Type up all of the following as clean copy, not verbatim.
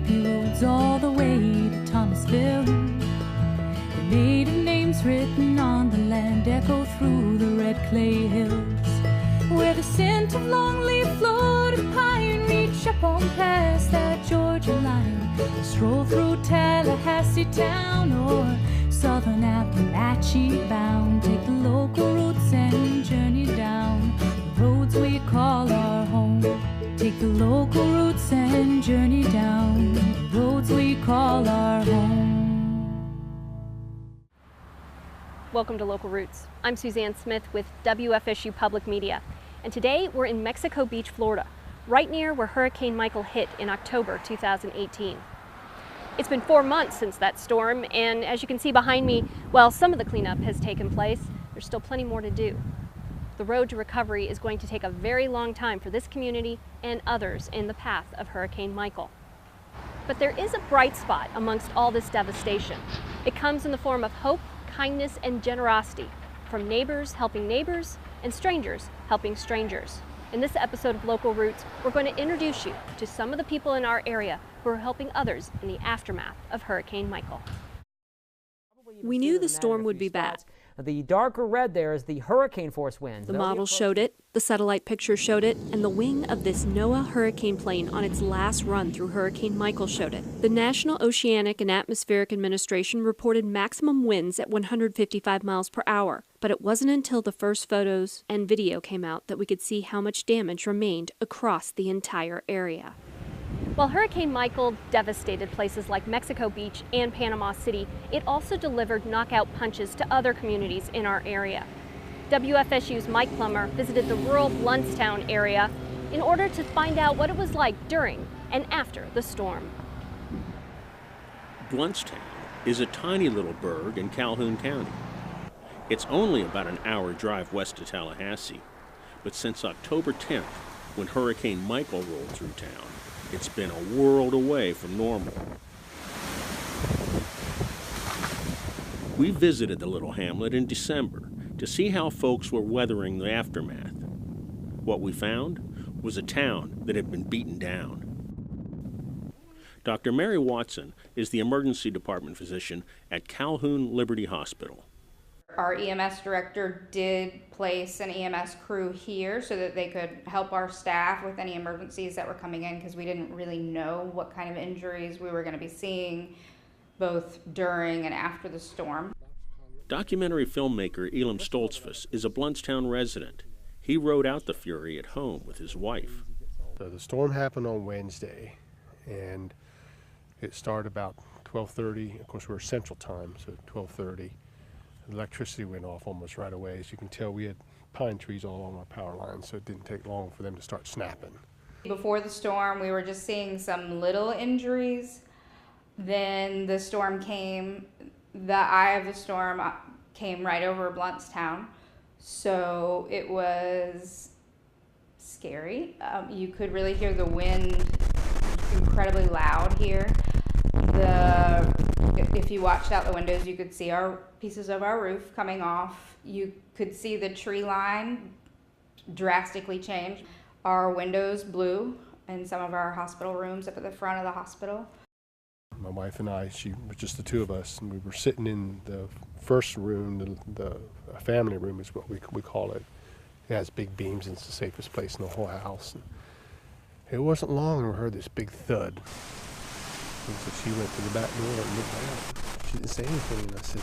bumpy roads all the way to Thomasville. The maiden names written on the land echo through the red clay hills, where the scent of long-leaf floated pine reach up on past that Georgia line. Stroll through Tallahassee town or southern Appalachia bound. Take the local routes and journey down the roads we call our home. Take the local routes and journey down the roads we call our home. Welcome to Local Roots. I'm Suzanne Smith with WFSU Public Media, and today we're in Mexico Beach, Florida, right near where Hurricane Michael hit in October 2018. It's been 4 months since that storm, and as you can see behind me, while some of the cleanup has taken place, there's still plenty more to do. The road to recovery is going to take a very long time for this community and others in the path of Hurricane Michael. But there is a bright spot amongst all this devastation. It comes in the form of hope, kindness, and generosity from neighbors helping neighbors and strangers helping strangers. In this episode of Local Roots, we're going to introduce you to some of the people in our area who are helping others in the aftermath of Hurricane Michael. We knew the storm would be bad. The darker red there is the hurricane force winds. The model showed it, the satellite picture showed it, and the wing of this NOAA hurricane plane on its last run through Hurricane Michael showed it. The National Oceanic and Atmospheric Administration reported maximum winds at 155 miles per hour, but it wasn't until the first photos and video came out that we could see how much damage remained across the entire area. While Hurricane Michael devastated places like Mexico Beach and Panama City, it also delivered knockout punches to other communities in our area. WFSU's Mike Plummer visited the rural Blountstown area in order to find out what it was like during and after the storm. Blountstown is a tiny little burg in Calhoun County. It's only about an hour drive west of Tallahassee, but since October 10th, when Hurricane Michael rolled through town, it's been a world away from normal. We visited the little hamlet in December to see how folks were weathering the aftermath. What we found was a town that had been beaten down. Dr. Mary Watson is the emergency department physician at Calhoun Liberty Hospital. Our EMS director did place an EMS crew here so that they could help our staff with any emergencies that were coming in, because we didn't really know what kind of injuries we were going to be seeing both during and after the storm. Documentary filmmaker Elam Stoltzfus is a Blountstown resident. He rode out the fury at home with his wife. So the storm happened on Wednesday, and it started about 12:30. Of course, we're Central Time, so 12:30. Electricity went off almost right away. As you can tell, we had pine trees all along our power lines, so it didn't take long for them to start snapping. Before the storm, we were just seeing some little injuries. Then the storm came. The eye of the storm came right over Blountstown, so it was scary. You could really hear the wind incredibly loud here. If you watched out the windows, you could see our pieces of our roof coming off. You could see the tree line drastically change. Our windows blew in some of our hospital rooms up at the front of the hospital. My wife and I, she was just the two of us, and we were sitting in the first room, the family room is what we call it. It has big beams, and it's the safest place in the whole house. And it wasn't long and we heard this big thud. And so she went to the back door and looked out. She didn't say anything, and I said,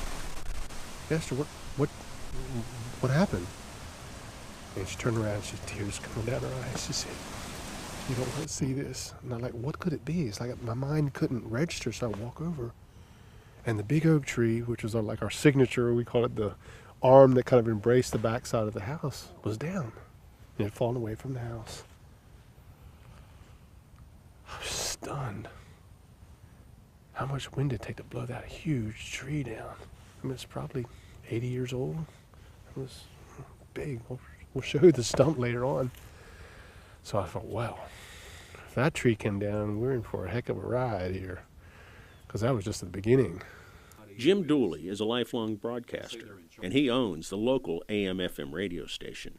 Esther, what happened? And she turned around, she had tears coming down her eyes. She said, you don't want to see this. And I'm like, what could it be? It's like my mind couldn't register, so I walk over. And the big oak tree, which was like our signature, we call it the arm that kind of embraced the backside of the house, was down. It had fallen away from the house. I was stunned. How much wind did it take to blow that huge tree down? I mean, it's probably 80 years old. It was big. We'll show you the stump later on. So I thought, wow, if that tree came down, we're in for a heck of a ride here, because that was just the beginning. Jim Dooley is a lifelong broadcaster, and he owns the local AM/FM radio station.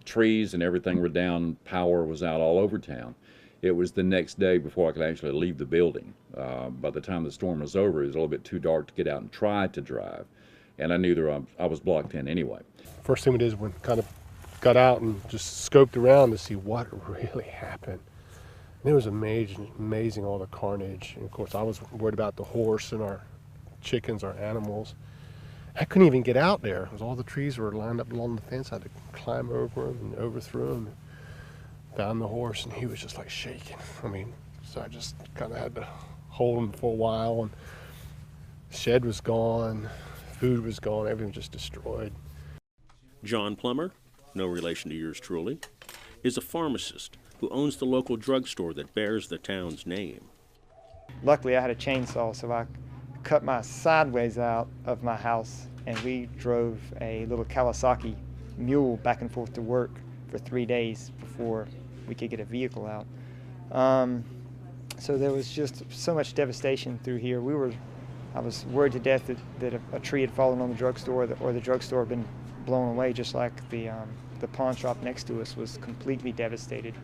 Trees and everything were down, power was out all over town. It was the next day before I could actually leave the building. By the time the storm was over, it was a little bit too dark to get out and try to drive. And I knew that I was blocked in anyway. First thing we did is we kind of got out and just scoped around to see what really happened. And it was amazing all the carnage. And of course, I was worried about the horse and our chickens, our animals. I couldn't even get out there because all the trees were lined up along the fence. I had to climb over them and overthrow them. Found the horse, and he was just like shaking. I mean, so I just kind of had to hold him for a while. And the shed was gone, food was gone, everything was just destroyed. John Plummer, no relation to yours truly, is a pharmacist who owns the local drugstore that bears the town's name. Luckily, I had a chainsaw, so I cut my sideways out of my house, and we drove a little Kawasaki mule back and forth to work for 3 days before we could get a vehicle out. So there was just so much devastation through here. I was worried to death that a tree had fallen on the drugstore, or the drugstore had been blown away, just like the pawn shop next to us was completely devastated.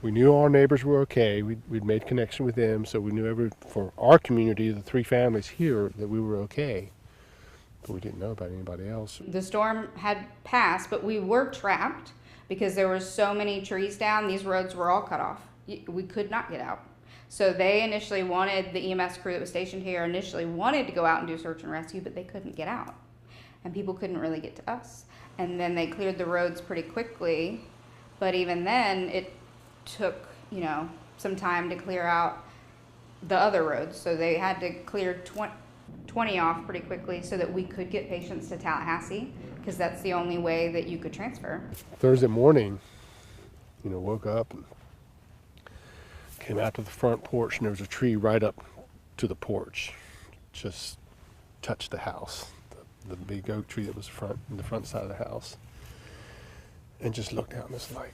We knew our neighbors were okay. We'd made connection with them, so we knew for our community, the 3 families here, that we were okay. But we didn't know about anybody else. The storm had passed, but we were trapped because there were so many trees down. These roads were all cut off. We could not get out. So they initially wanted, the EMS crew that was stationed here initially wanted to go out and do search and rescue, but they couldn't get out. And people couldn't really get to us. And then they cleared the roads pretty quickly, but even then it took, some time to clear out the other roads. So they had to clear 20 off pretty quickly so that we could get patients to Tallahassee, because that's the only way that you could transfer. Thursday morning, woke up and came out to the front porch, and there was a tree right up to the porch. Just touched the house, the big oak tree that was in the front side of the house. And just looked out and was like,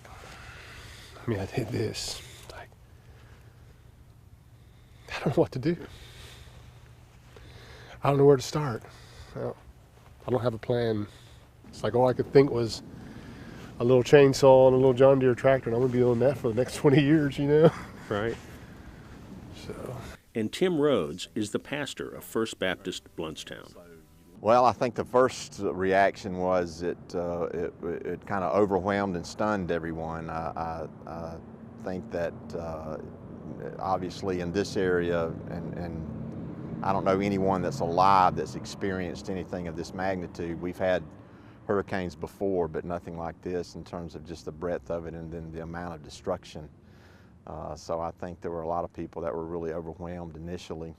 I did this. Like, I don't know what to do. I don't know where to start. I don't have a plan. It's like all I could think was a little chainsaw and a little John Deere tractor, and I'm going to be doing that for the next 20 years, Right. So. And Tim Rhodes is the pastor of First Baptist Blountstown. Well, I think the first reaction was it kind of overwhelmed and stunned everyone. I think that obviously in this area, and I don't know anyone that's alive that's experienced anything of this magnitude. We've had hurricanes before, but nothing like this in terms of just the breadth of it and then the amount of destruction. So I think there were a lot of people that were really overwhelmed initially.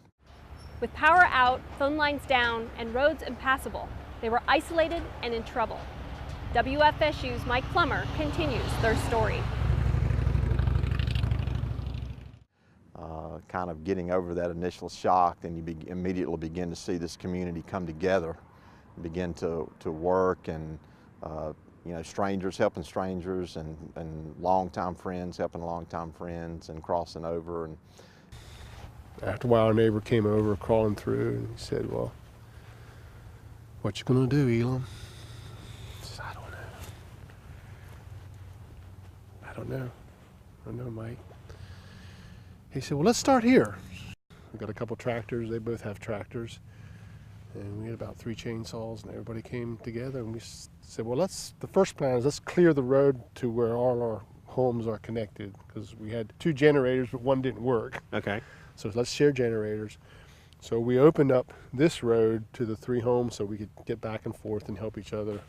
With power out, phone lines down, and roads impassable, they were isolated and in trouble. WFSU's Mike Plummer continues their story. Kind of getting over that initial shock, then you immediately begin to see this community come together, begin to work, and strangers helping strangers, and longtime friends helping longtime friends, and crossing over. And after a while, our neighbor came over, crawling through, and he said, "Well, what you gonna do, Elam?" I said, "I don't know, Mike." He said, "Well, let's start here. We got a couple tractors. They both have tractors, and we had about 3 chainsaws, and everybody came together, and we said, well, the first plan is let's clear the road to where all our homes are connected, because we had 2 generators, but one didn't work. Okay. So let's share generators." So we opened up this road to the 3 homes so we could get back and forth and help each other,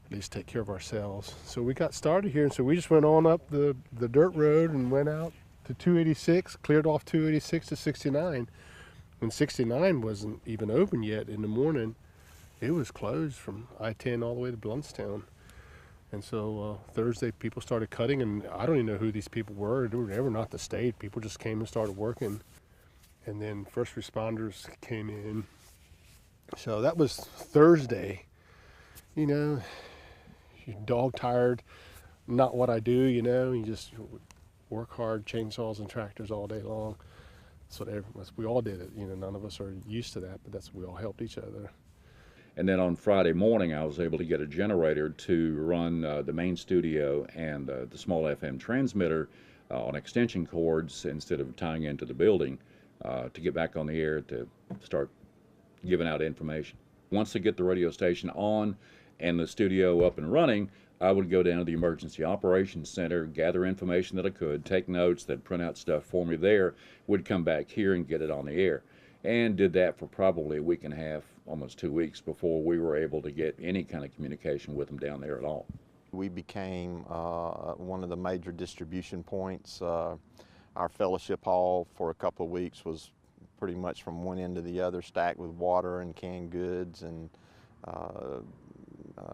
at least take care of ourselves. So we got started here, and so we just went on up the dirt road and went out to 286, cleared off 286 to 69. When 69 wasn't even open yet in the morning, it was closed from I-10 all the way to Blountstown. And so Thursday, people started cutting, and I don't even know who these people were. They were not the state. People just came and started working. And then first responders came in. So that was Thursday. You're dog tired, not what I do, you just work hard, chainsaws and tractors all day long. That's what we all did it. None of us are used to that, but we all helped each other. And then on Friday morning, I was able to get a generator to run the main studio and the small FM transmitter on extension cords instead of tying into the building to get back on the air to start giving out information. Once they get the radio station on and the studio up and running, I would go down to the Emergency Operations Center, gather information that I could, take notes, they'd print out stuff for me there, would come back here and get it on the air. And did that for probably a week and a half, almost 2 weeks, before we were able to get any kind of communication with them down there at all. We became one of the major distribution points. Our fellowship hall for a couple of weeks was pretty much from one end to the other, stacked with water and canned goods and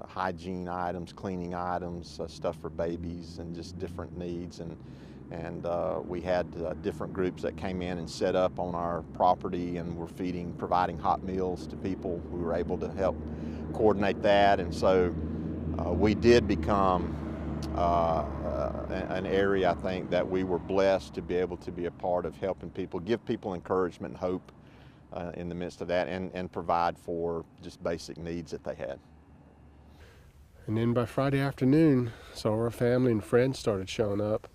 hygiene items, cleaning items, stuff for babies and just different needs. And we had different groups that came in and set up on our property and were providing hot meals to people. We were able to help coordinate that, and so we did become an area, I think, that we were blessed to be able to be a part of, helping people, give people encouragement and hope in the midst of that, and provide for just basic needs that they had. And then by Friday afternoon, so our family and friends started showing up.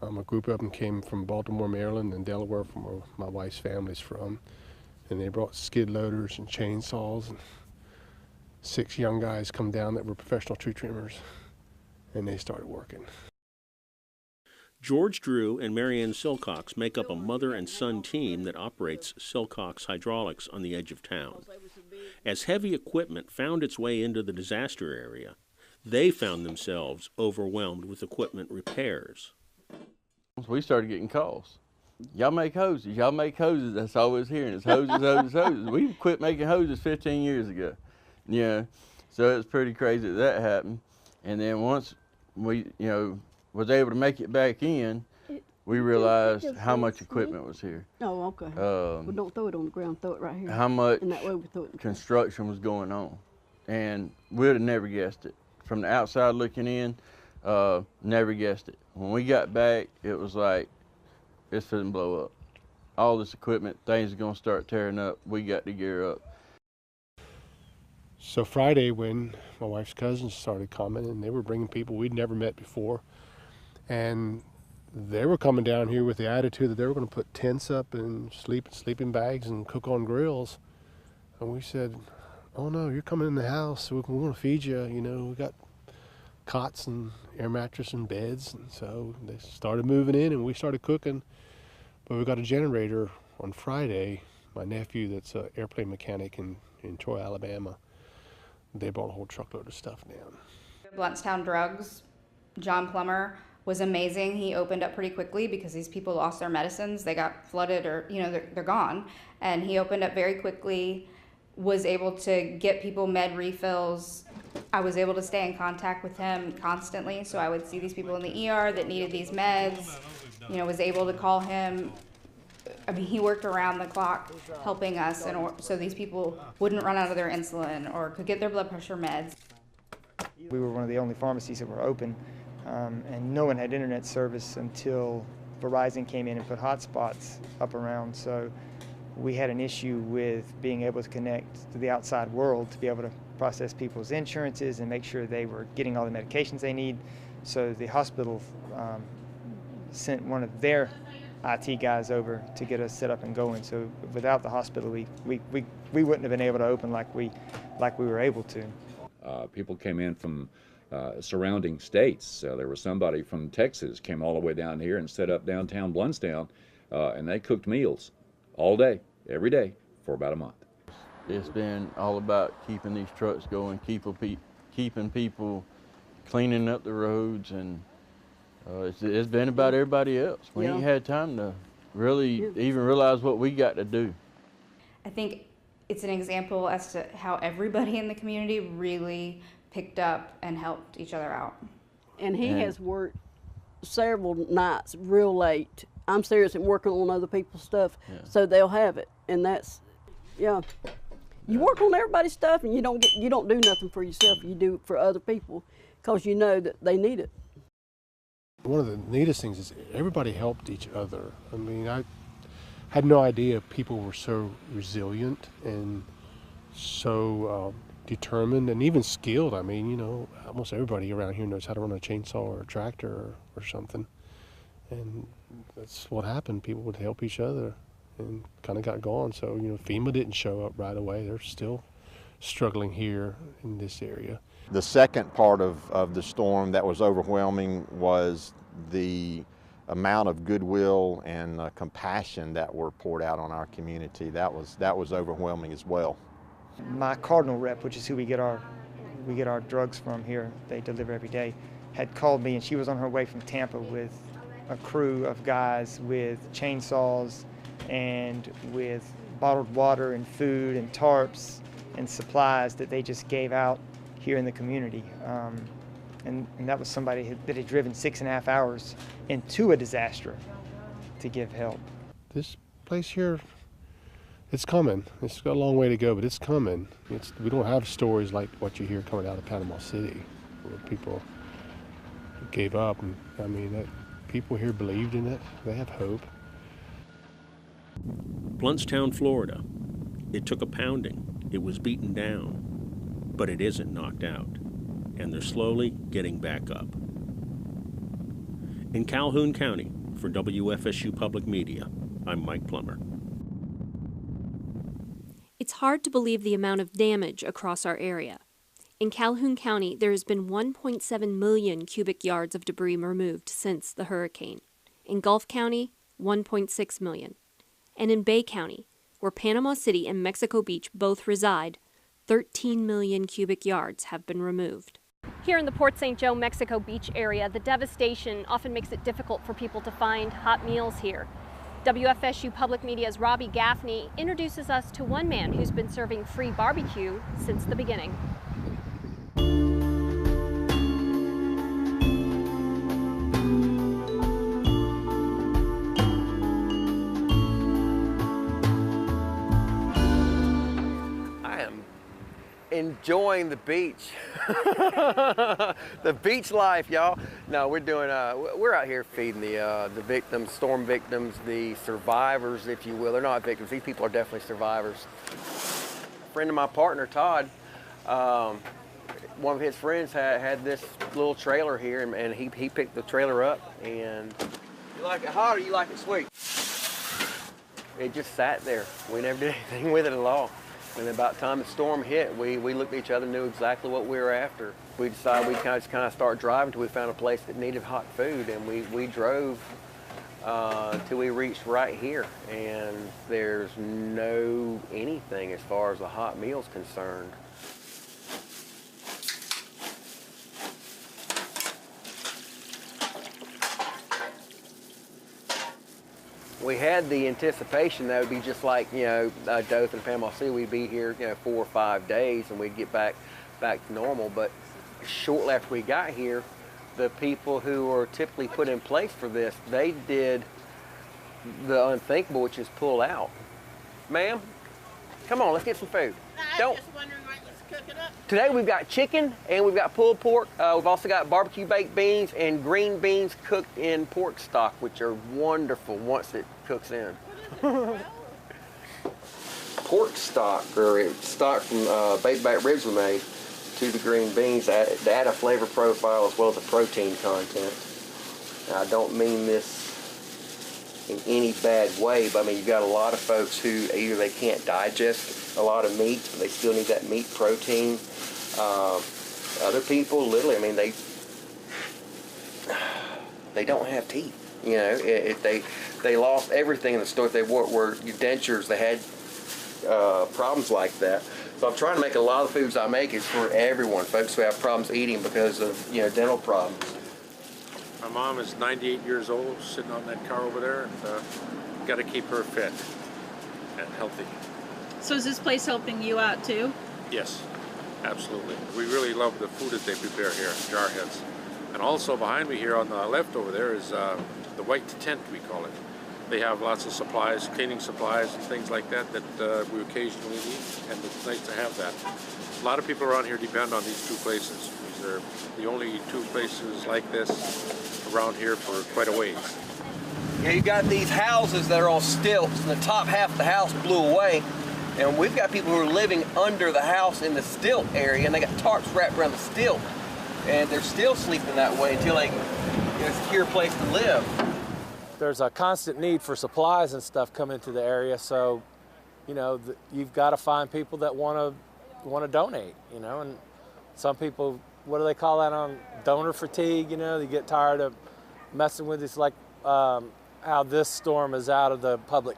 A group of them came from Baltimore, Maryland, and Delaware, from where my wife's family's from. And they brought skid loaders and chainsaws, and 6 young guys come down that were professional tree trimmers, and they started working. George Drew and Marianne Silcox make up a mother and son team that operates Silcox Hydraulics on the edge of town. As heavy equipment found its way into the disaster area, they found themselves overwhelmed with equipment repairs. We started getting calls. Y'all make hoses, y'all make hoses. That's all we was hearing, is hoses, hoses, hoses. We quit making hoses 15 years ago. Yeah, so it's pretty crazy that happened. And then once we, was able to make it back in, we realized how much equipment was here. Oh, okay. Well, don't throw it on the ground, throw it right here. How much and that way we throw it. Construction was going on. And we'd have never guessed it. From the outside looking in, never guessed it. When we got back, it was like, it's finna blow up. All this equipment, things are gonna start tearing up. We got to gear up. So Friday, when my wife's cousins started coming, and they were bringing people we'd never met before, and they were coming down here with the attitude that they were going to put tents up and sleeping bags and cook on grills. And we said, oh no, you're coming in the house, so we're going to feed you. We got cots and air mattress and beds. And so they started moving in, and we started cooking. But we got a generator on Friday. My nephew, that's an airplane mechanic in Troy, Alabama, they brought a whole truckload of stuff down. Blountstown Drugs, John Plummer, was amazing. He opened up pretty quickly because these people lost their medicines. They got flooded, or they're gone. And he opened up very quickly, was able to get people med refills. I was able to stay in contact with him constantly, so I would see these people in the ER that needed these meds. Was able to call him. I mean, he worked around the clock helping us, and so these people wouldn't run out of their insulin or could get their blood pressure meds. We were one of the only pharmacies that were open, and no one had internet service until Verizon came in and put hotspots up around. So we had an issue with being able to connect to the outside world to be able to process people's insurances and make sure they were getting all the medications they need. So the hospital sent one of their IT guys over to get us set up and going. So without the hospital, we wouldn't have been able to open like we were able to. People came in from surrounding states. There was somebody from Texas came all the way down here and set up downtown Blountstown, and they cooked meals all day, every day, for about a month. It's been all about keeping these trucks going, keeping people cleaning up the roads, and it's been about everybody else. We ain't had time to really even realize what we got to do. I think it's an example as to how everybody in the community really picked up and helped each other out. And he has worked several nights real late. I'm serious, and working on other people's stuff, so they'll have it. And that's, you work on everybody's stuff, and you don't do nothing for yourself. You do it for other people because you know that they need it. One of the neatest things is everybody helped each other. I mean, I had no idea people were so resilient and so determined and even skilled. I mean, almost everybody around here knows how to run a chainsaw or a tractor or something. And that's what happened. People would help each other and kind of got going. So, you know, FEMA didn't show up right away. They're still struggling here in this area. The second part of the storm that was overwhelming was the amount of goodwill and compassion that were poured out on our community. That was overwhelming as well. My Cardinal rep, which is who we get our drugs from here, they deliver every day, had called me, and she was on her way from Tampa with a crew of guys with chainsaws and with bottled water and food and tarps and supplies that they just gave out here in the community. And that was somebody that had driven 6.5 hours into a disaster to give help. This place here, it's coming. It's got a long way to go, but it's coming. We don't have stories like what you hear coming out of Panama City, where people gave up. And I mean, people here believed in it. They have hope. Blountstown, Florida. It took a pounding. It was beaten down. But it isn't knocked out. And they're slowly getting back up. In Calhoun County, for WFSU Public Media, I'm Mike Plummer. It's hard to believe the amount of damage across our area. In Calhoun County, there has been 1.7 million cubic yards of debris removed since the hurricane. In Gulf County, 1.6 million. And in Bay County, where Panama City and Mexico Beach both reside, 13 million cubic yards have been removed. Here in the Port St. Joe, Mexico Beach area, the devastation often makes it difficult for people to find hot meals here. WFSU Public Media's Robbie Gaffney introduces us to one man who's been serving free barbecue since the beginning. Enjoying the beach. The beach life, y'all. No, we're out here feeding the victims, storm victims, the survivors, if you will. They're not victims. These people are definitely survivors. A friend of my partner, Todd, one of his friends had this little trailer here, and he picked the trailer up. And you like it hot or you like it sweet? It just sat there. We never did anything with it at all. And about the time the storm hit, we looked at each other and knew exactly what we were after. We decided we'd kind of start driving until we found a place that needed hot food, and we drove till we reached right here. And there's no anything as far as a hot meal's concerned. We had the anticipation that it would be just like, Dothan and Panama City. We'd be here, 4 or 5 days, and we'd get back to normal. But shortly after we got here, the people who are typically put in place for this, they did the unthinkable, which is pull out. Ma'am, come on, let's get some food. I was just wondering what was cooking up. Today we've got chicken and we've got pulled pork. We've also got barbecue baked beans and green beans cooked in pork stock, which are wonderful once it cooks in. Pork stock, or stock from baked back ribs we made, to the green beans to add a flavor profile as well as a protein content. Now, I don't mean this in any bad way, but I mean, you've got a lot of folks who either they can't digest a lot of meat, but they still need that meat protein. Other people, literally, I mean, they don't have teeth. If they lost everything in the store. If they were dentures, they had problems like that. So I'm trying to make a lot of the foods I make is for everyone, folks who have problems eating because of dental problems. My mom is 98 years old, sitting on that car over there, and got to keep her fit and healthy. So is this place helping you out too? Yes, absolutely. We really love the food that they prepare here, Jarheads. And also behind me here on the left over there is the white tent, we call it. They have lots of supplies, cleaning supplies and things like that we occasionally need, and it's nice to have that. A lot of people around here depend on these two places. These are the only two places like this around here for quite a ways. You got these houses that are on stilts, and the top half of the house blew away, and we've got people who are living under the house in the stilt area, and they got tarps wrapped around the stilt, and they're still sleeping that way until they secure a place to live. there's a constant need for supplies and stuff coming to the area, so you know you've got to find people that want to donate, you know. And some people, what do they call that, on donor fatigue? You know, they get tired of messing with this, like how this storm is out of the public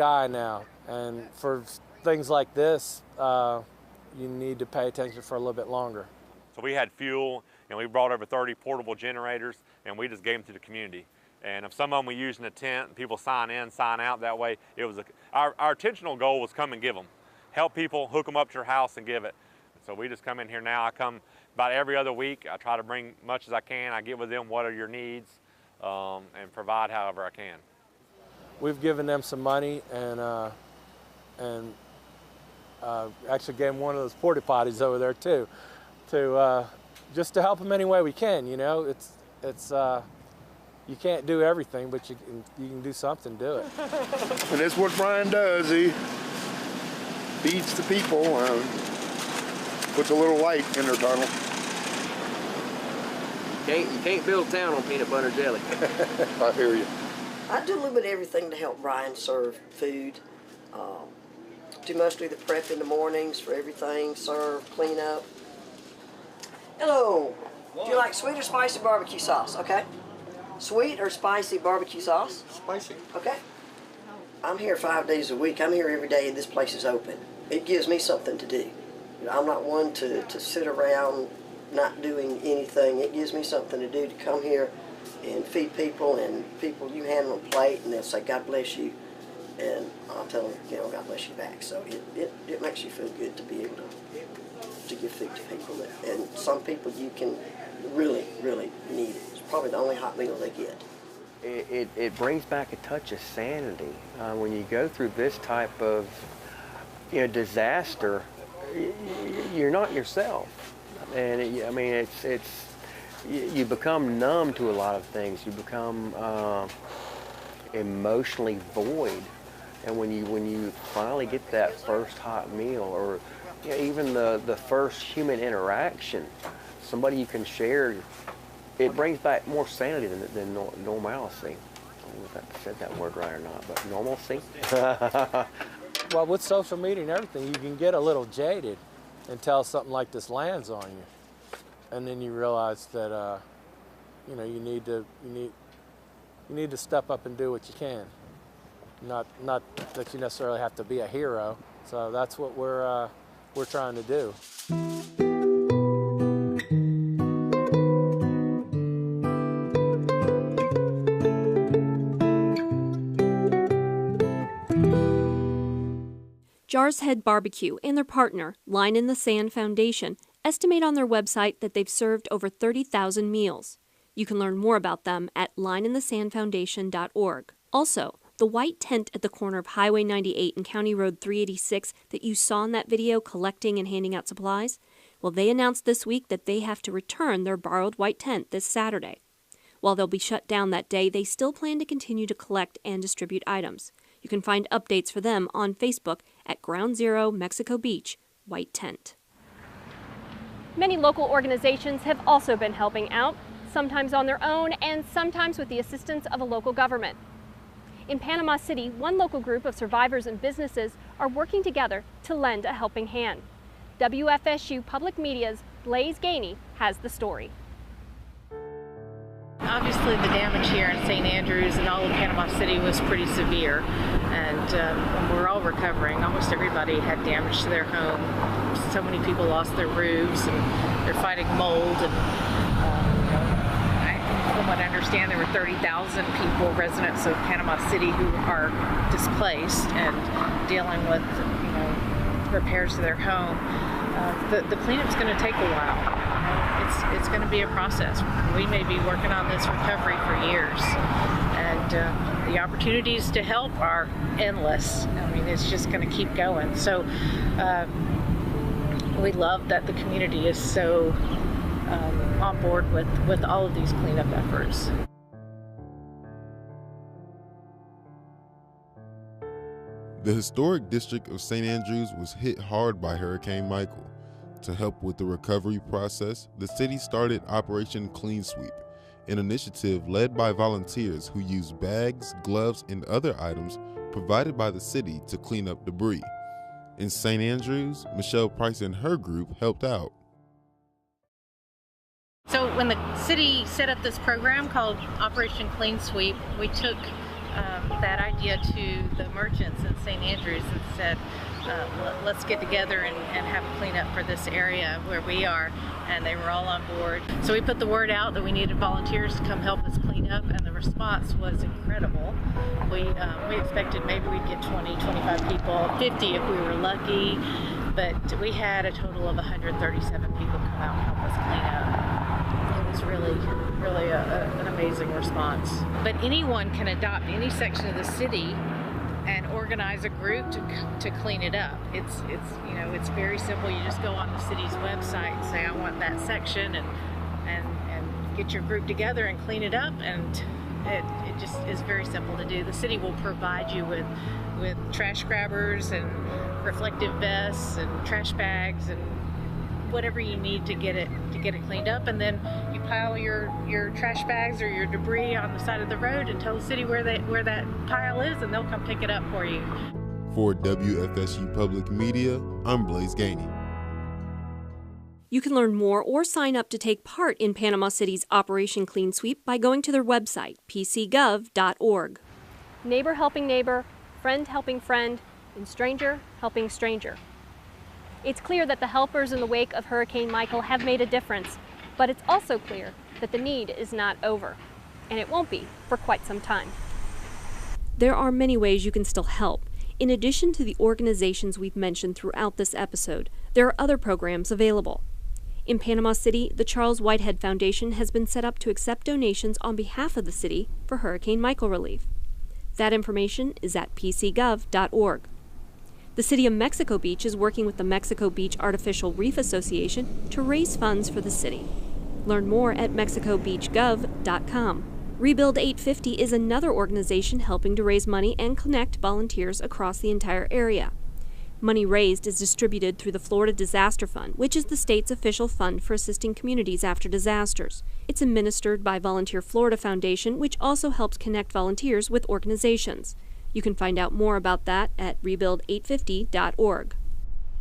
eye now, and for things like this, you need to pay attention for a little bit longer. So we had fuel, and we brought over 30 portable generators, and we just gave them to the community. And if some of them we used in a tent, and people sign in, sign out that way, it was our intentional goal was come and give them. Help people, hook them up to your house and give it. So we just come in here now. I come about every other week. I try to bring much as I can. I get with them, what are your needs, and provide however I can. We've given them some money and actually gave them one of those porta potties over there too, to just to help them any way we can. You know, it's you can't do everything, but you can do something. Do it. And that's what Brian does. He feeds the people, puts a little light in their tunnel. You can't build a town on peanut butter jelly. I hear you. I do a little bit of everything to help Brian serve food. Do mostly the prep in the mornings for everything, serve, clean up. Hello. Do you like sweet or spicy barbecue sauce? Okay. Sweet or spicy barbecue sauce? Spicy. Okay. I'm here 5 days a week. I'm here every day and this place is open. It gives me something to do. You know, I'm not one to sit around not doing anything. It gives me something to do, to come here and feed people, and people, you hand them a plate and they'll say, God bless you. And I'll tell them, you know, God bless you back. So it makes you feel good to be able to give food to people. And some people you can really, really need it. It's probably the only hot meal they get. It brings back a touch of sanity. When you go through this type of disaster, you're not yourself. And I mean, you become numb to a lot of things. You become emotionally void. And when you finally get that first hot meal, or even the first human interaction, somebody you can share, it brings back more sanity than normalcy. I don't know if I said that word right or not, but normalcy. Well, with social media and everything, you can get a little jaded until something like this lands on you, and then you realize that you need to step up and do what you can. Not that you necessarily have to be a hero. So that's what we're trying to do. Jar's Head Barbecue and their partner, Line in the Sand Foundation, estimate on their website that they've served over 30,000 meals. You can learn more about them at lineinthesandfoundation.org. Also, the white tent at the corner of Highway 98 and County Road 386 that you saw in that video collecting and handing out supplies, well, they announced this week that they have to return their borrowed white tent this Saturday. While they'll be shut down that day, they still plan to continue to collect and distribute items. You can find updates for them on Facebook at Ground Zero Mexico Beach White Tent. Many local organizations have also been helping out, sometimes on their own and sometimes with the assistance of a local government. In Panama City, one local group of survivors and businesses are working together to lend a helping hand. WFSU Public Media's Blaze Gainey has the story. Obviously the damage here in St. Andrews and all of Panama City was pretty severe, and we're all recovering. Almost everybody had damage to their home. So many people lost their roofs, and they're fighting mold. And from what I understand, there were 30,000 people, residents of Panama City, who are displaced and dealing with repairs to their home. The cleanup's going to take a while. It's going to be a process. We may be working on this recovery for years, and the opportunities to help are endless. I mean, it's just going to keep going. So we love that the community is so on board with all of these cleanup efforts. The historic district of St. Andrews was hit hard by Hurricane Michael. To help with the recovery process, the city started Operation Clean Sweep, an initiative led by volunteers who use bags, gloves, and other items provided by the city to clean up debris. In St. Andrews, Michelle Price and her group helped out. So when the city set up this program called Operation Clean Sweep, we took that idea to the merchants in St. Andrews and said, let's get together and have a cleanup for this area where we are, and they were all on board. So we put the word out that we needed volunteers to come help us clean up, and the response was incredible. We expected maybe we'd get 20, 25 people, 50 if we were lucky, but we had a total of 137 people come out and help us clean up. It was really an amazing response. But anyone can adopt any section of the city and organize a group to clean it up. It's very simple. You just go on the city's website and say, I want that section, and get your group together and clean it up, and it just is very simple to do. The city will provide you with trash grabbers and reflective vests and trash bags and whatever you need to get it cleaned up, and then you pile your trash bags or your debris on the side of the road and tell the city where that pile is, and they'll come pick it up for you. For WFSU Public Media, I'm Blaze Gainey. You can learn more or sign up to take part in Panama City's Operation Clean Sweep by going to their website, pcgov.org. Neighbor helping neighbor, friend helping friend, and stranger helping stranger. It's clear that the helpers in the wake of Hurricane Michael have made a difference, but it's also clear that the need is not over, and it won't be for quite some time. There are many ways you can still help. In addition to the organizations we've mentioned throughout this episode, there are other programs available. In Panama City, the Charles Whitehead Foundation has been set up to accept donations on behalf of the city for Hurricane Michael relief. That information is at pcgov.org. The City of Mexico Beach is working with the Mexico Beach Artificial Reef Association to raise funds for the city. Learn more at mexicobeachgov.com. Rebuild 850 is another organization helping to raise money and connect volunteers across the entire area. Money raised is distributed through the Florida Disaster Fund, which is the state's official fund for assisting communities after disasters. It's administered by Volunteer Florida Foundation, which also helps connect volunteers with organizations. You can find out more about that at rebuild850.org.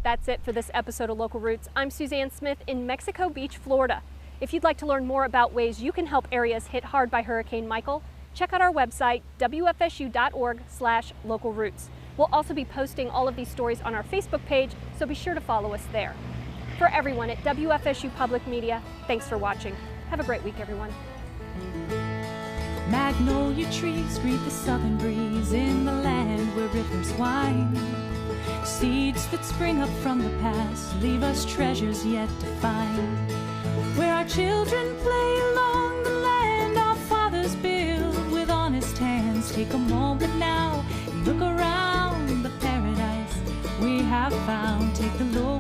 That's it for this episode of Local Roots. I'm Suzanne Smith in Mexico Beach, Florida. If you'd like to learn more about ways you can help areas hit hard by Hurricane Michael, check out our website, wfsu.org/localroots. We'll also be posting all of these stories on our Facebook page, so be sure to follow us there. For everyone at WFSU Public Media, thanks for watching. Have a great week, everyone. Magnolia trees greet the southern breeze in the land where rivers wind. Seeds that spring up from the past leave us treasures yet to find. Where our children play along the land our fathers build with honest hands. Take a moment now and look around the paradise we have found. Take the Lord